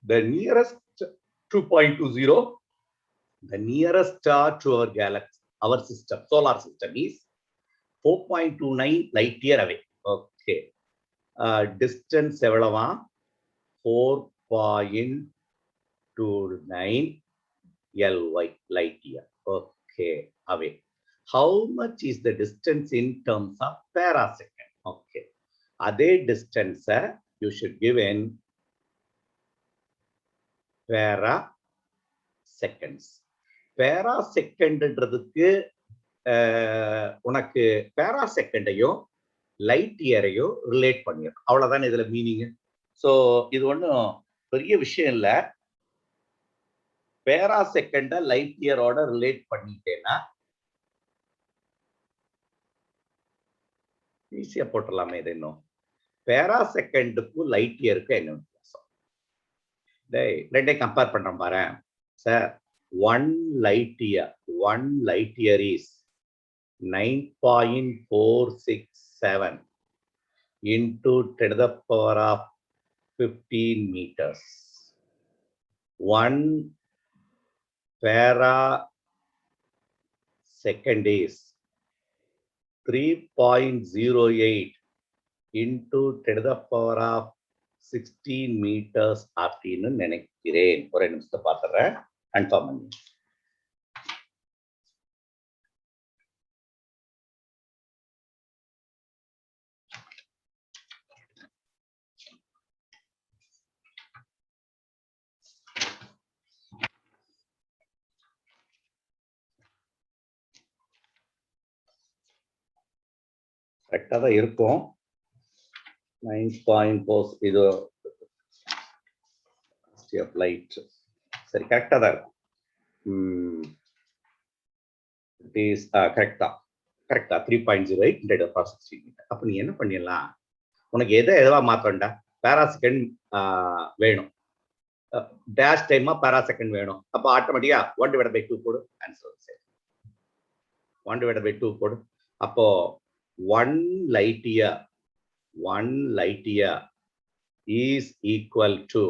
The nearest 2.20, the nearest star to our galaxy, our system, solar system is 4.29 light year away. Okay. Distance எவ்வளவா 4.29 ly light year. Okay, away. How much is the distance in terms of parasecond? Okay, அதே distance you should give in paraseconds. Parasekondன்றதுக்கு உனக்கு parasekondையும் light இயரையும் relate பண்ணிடும். அவ்வளவுதான் இதுல meaning. So இது ஒன்றும் பெரிய விஷயம் இல்லை. பேராசெகண்ட லைட் இயரோட ரிலேட் பண்ணிட்டேன்னா ஈஸியா போட்டுடலாமே. இது இன்னும் பேராசெகண்டுக்கும் லைட் இயருக்கு என்ன வித்தியாசம்? ரெண்டையும் கம்பேர் பண்றோம் பாரு sir. 1 light year is 9.467 into 10 to the power of 15 meters. 1 parasecond is 3.08 into 10 to the power of 16 meters அப்படின்னு நினைக்கிறேன். ஒரு நிமிஷத்தை பார்த்துறேன், கன்ஃபார்ம் பண்ணி. கரெக்டாக தான் இருக்கும். 9.4 இது லைட் சரி கரெக்டாக தான் இருக்கும். கரெக்டா 3.08 into 16 மீட்டர். அப்போ நீ என்ன பண்ணிடலாம், உனக்கு எதா மாற்றண்டா, பேராசெகண்ட் வேணும், டேஷ் டைமா பேராசெகண்ட் வேணும். அப்போ ஆட்டோமேட்டிக்கா 1/2 போடு, ஆன்சர் சரி 1/2 போடு. அப்போ 1 light year is equal to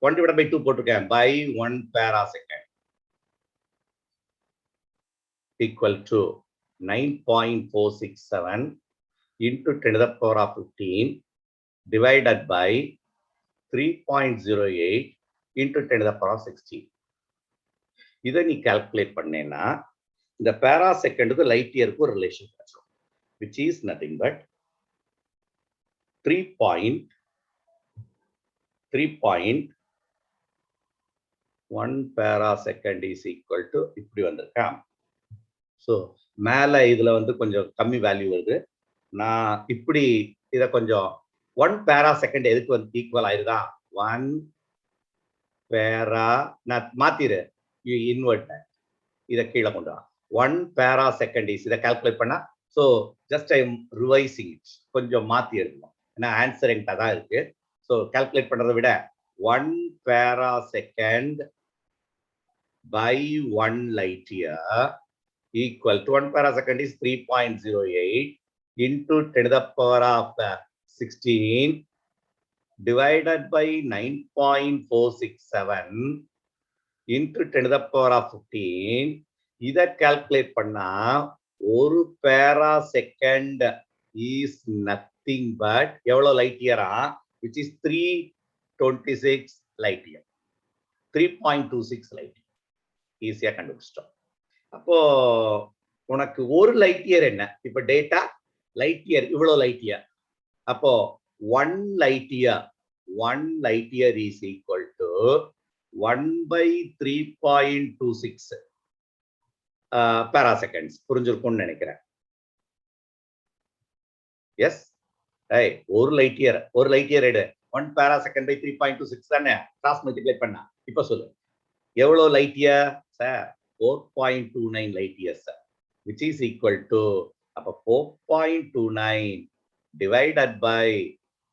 1/2 போட்டிருக்கேன் by 1 parasecond equal to 9.467 into 10 to the power of 15 divided by 3.08 into 10 to the power of 16. இதை நீ கால்குலேட் பண்ணேன்னா இந்த பேராசெகண்டுக்கு லைட் இயருக்கு ஒரு ரிலேஷன் கிடைக்கும், which is nothing but 3.1 parasecond is equal to இப்படி வந்திருக்கா. ஸோ மேல இதுல வந்து கொஞ்சம் கம்மி வேல்யூ வருது. நான் இப்படி இதை கொஞ்சம் 1 parasecond எதுக்கு வந்து ஈக்குவல் ஆயிருதா, 1 நான் மாத்திரு, இன்வெர்ட் இதை கீழே கொண்டு வா. 1 parasecond is இதை கால்குலேட் பண்ணா, so just I am revising it, கொஞ்சம் மாத்தி எடுக்கணும், ஏன்னா ஆன்சர் என்கிட்ட தான் இருக்கு. ஸோ கால்குலேட் பண்றதை விட 1 parasecond by 1 light year equal to 1 parasecond is 3.08 into 10 to the power of 16 divided by 9.467 into 10 to the power of 15. இதை கால்குலேட் பண்ணா ஒரு parasecond is nothing but எவ்வளவு லைட் இயரா, which is 326 light year, 3.26 light year. ஈஸியா கண்டுபிடிச்சிட்டோம். அப்போ உனக்கு ஒரு லைட் இயர் என்ன, இப்ப டேட்டா லைட் இயர் இவ்வளவு லைட் இயர். அப்போ 1 light year is equal to 1/3.26 paraseconds. புரிஞ்சிருக்கும்னு நினைக்கிறேன். எஸ், ஒரு லைட் இயர் எடு 1 parasecond by 3.26 தானே, கிராஸ் மல்டிப்ளை பண்ணா. இப்ப சொல்லு எவ்வளவு light year sir, 4.29 light years, which is equal to அப்ப 4.29 divided by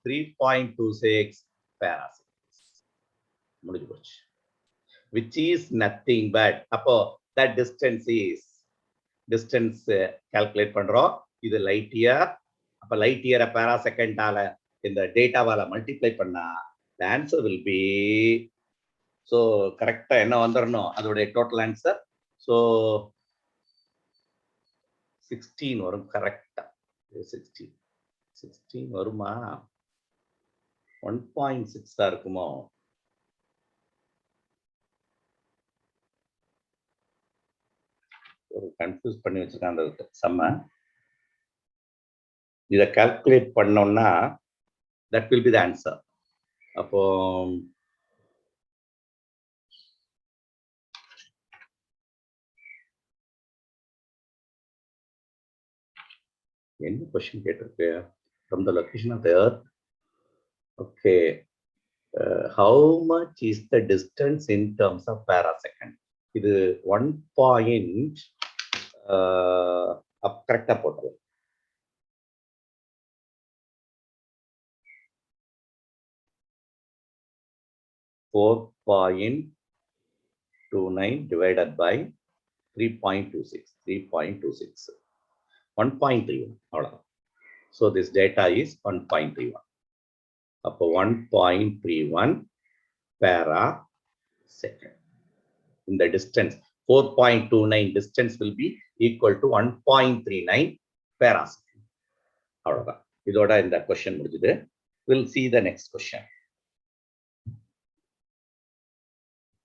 3.26 paraseconds. முடிஞ்சு போச்சு. which is nothing but அப்போ that distance calculate பண்றோம். இது லைட் இயர். அப்ப லைட் இயரை பேராசெகண்டால இந்த டேட்டாவால மல்டிப்ளை பண்ணா The answer will be, so correct என்ன வந்துறணும் அதோட total answer. So 16 வரும் கரெக்டா. 16 வருமா? 1.6 தான் இருக்குமோ? ஒரு கன்ஃபியூஸ் பண்ணி வச்சிருக்காங்க அந்த சம்ம. இத கால்குலேட் பண்ணோம்னா that will be the answer. அப்போ என்ன क्वेश्चन கேட்டிருக்கு? From the location of the earth. Okay. How much is the distance in terms of parasecond? இது 1 point கரெக்டா போட்டுருவோம். .29 divided by 3.26. 1.31 அவ்வளவுதான். So this data is 1.31. அப்போ 1.31 parasecond. In the distance 4.29 distance will be equal to 1.39 parasecond. அவ்வளவுதான். இதோட இந்த question முடிஞ்சது. We'll see the next question.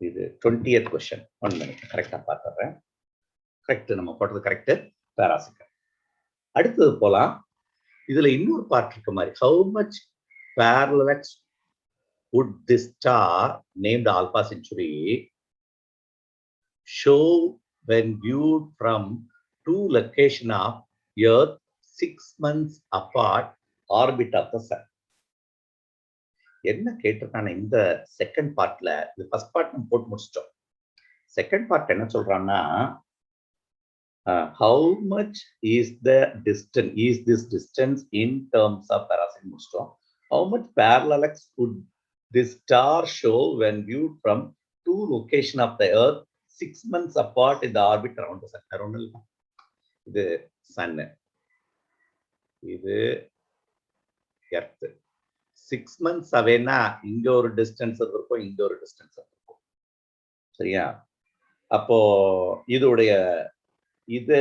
இது 20th question. 1 minute. கரெக்டா பார்த்துறேன். கரெக்ட் நம்ம போட்டது கரெக்ட் parasecond. அடுத்தது போலாம். இதுல இன்னொரு பார்ட் இருக்க மாதிரி how much parallax would this star named Alpha Centauri show when viewed from two locations of Earth 6 months apart orbit of the sun? என்ன கேட்டிருக்கான இந்த செகண்ட் பார்ட்ல, இது ஃபர்ஸ்ட் பார்ட் நம்ம போட்டு முடிச்சிட்டோம். செகண்ட் பார்ட் என்ன சொல்றான்னா how much is this distance in terms of parasecond முடிச்சிட்டோம். How much parallax would this star show when viewed from two locations of the earth 6 months apart in the orbit around the sun? Around இது sun, இது earth. 6 months அவேனா இங்க ஒரு distance இருக்கும், இங்க ஒரு distance இருக்கும். சரியா? அப்போ இதோடைய இது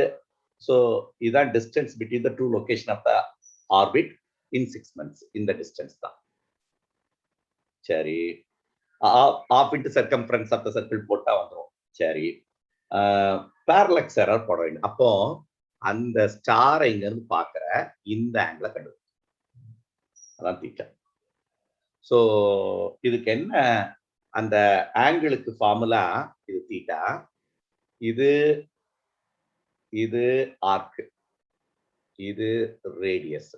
so இதான் distance between the two location of the orbit in 6 months. இந்த distance தான். சரி, half into circumference of the circle போட்டா வந்துரும். சரி, parallax error போட வேண்டும். அப்போ அந்த ஸ்டாரை இங்க இருந்து பார்க்கிற இந்த ஆங்கிளை கண்டுபிடிக்கும். அதான் தீட்டா. சோ இதுக்கு என்ன அந்த ஆங்கிளுக்கு ஃபார்முலா? இது தீட்டா, இது ஆர்க், இது ரேடியஸ்.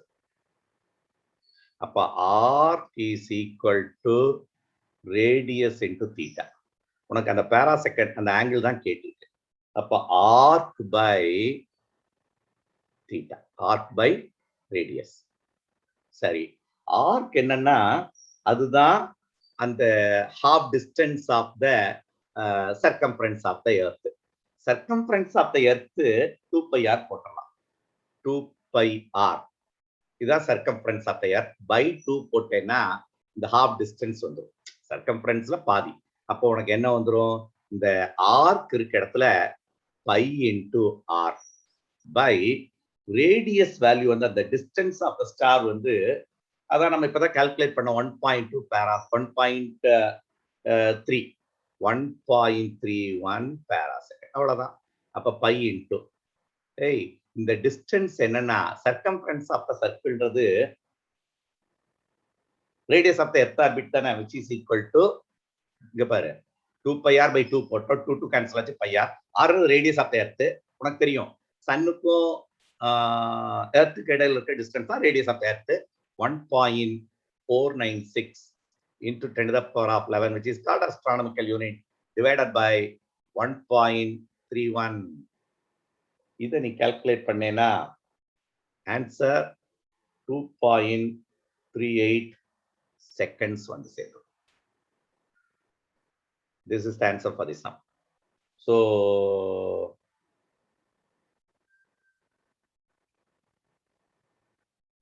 அப்ப arc is equal to radius into theta. உனக்கு அந்த பாராசெகண்ட் அந்த ஆங்கிள் தான் கேட்டிருக்கு. அப்ப arc by theta, arc by radius. சரி, ஆர்க் என்னன்னா அதுதான் அந்த half distance of the circumference of the earth. circumference of the earth 2 pi r போடலாம். 2 pi r இதான் circumference of the earth by 2 போட்டேன்னா இந்த half distance வந்துரும். circumferenceல பாதி. அப்போ உனக்கு என்ன வந்துரும்? இந்த ஆர்க் இருக்க இடத்துல pi into r by radius value வந்து அந்த distance of the star வந்து அதான் நம்ம இப்பதான் கால்குலேட் பண்ண 1.2 paras 1.3 1.31 parasecond அவ்வளவுதான். அப்ப பை இன்டு இந்த டிஸ்டன்ஸ் என்னன்னா சர்க்கம்ஃபரன்ஸ் ஆஃப் த சர்க்கிள்ன்றது radius of the earth orbit தானே, which is equal to இங்க பாரு 2 pi r by 2 போட்டோம். 2 2 கேன்சல் ஆச்சு, pi r. r radius of the earth. உனக்கு தெரியும் சன்னுக்கும் எர்த்துக்கு இடையில இருக்க டிஸ்டன்ஸ் தான் radius of the earth. 1.496 into 10 to the power of 11, which is called astronomical unit, divided by 1.31. இதை நீ கால்குலேட் பண்ணேனா ஆன்சர் 2.38 seconds வந்து சேரும். This is the answer for this sum. So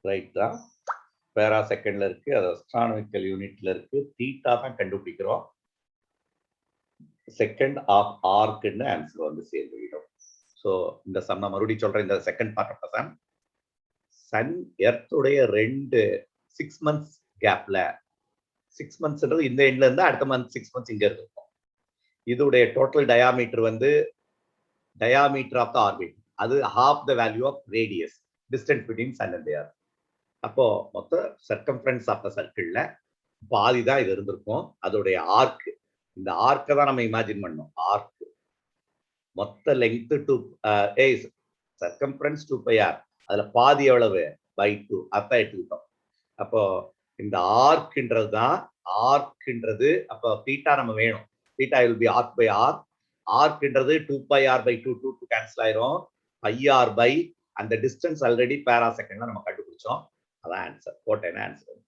right தான். பேரா செகண்ட்ல இருக்கு, அது அஸ்ட்ரானமிக்கல் யூனிட்ல இருக்கு. தீட்டா தான் கண்டுபிடிக்கிறோம். செகண்ட் ஆஃப் ஆர்க்னு ஆன்சர் வந்து சேர்ந்துவிடும். ஸோ இந்த சம் நான் மறுபடியும் சொல்றேன். இந்த second part of some sun எர்த்துடைய 6 மந்த்ஸ் கேப்ல 6 மந்த்ஸ்ன்றது இந்த எண்ட்ல இருந்து அடுத்த மந்த் 6 மந்த்ஸ் இங்க இருக்கும். இதோடைய டோட்டல் டயாமீட்டர் வந்து டயாமீட்டர் ஆஃப் த ஆர்பிட், அது half the value of radius distance between sun and earth. அப்போ மொத்த சர்க்கம்ஃபரன்ஸ் ஆஃப் த சர்க்கிள்ல பாதி தான் இது இருந்திருக்கும். அதோடைய ஆர்க், இந்த ஆர்க்கை தான் நம்ம இமேஜின் பண்ணோம். ஆர்க் மொத்த லெங்த் 2 சர்க்கம்ஃபரன்ஸ் 2πr, அதுல பாதி எவ்வளவு பை 2 அப்ப எடுத்துக்கிட்டோம். அப்போ இந்த ஆர்க்ன்றது தான் ஆர்க்ன்றது. அப்போ தீட்டா நம்ம வேணும். Theta will be arc by r. ஆர்க்ன்றது 2πr by 2 2 கேன்சல் ஆயிரும். πr by அந்த டிஸ்டன்ஸ் ஆல்ரெடி பேரா செகண்ட்ல நம்ம கண்டுபிடிச்சோம். அதான் ஆன்சர். போட்டேன் ஆன்சர்.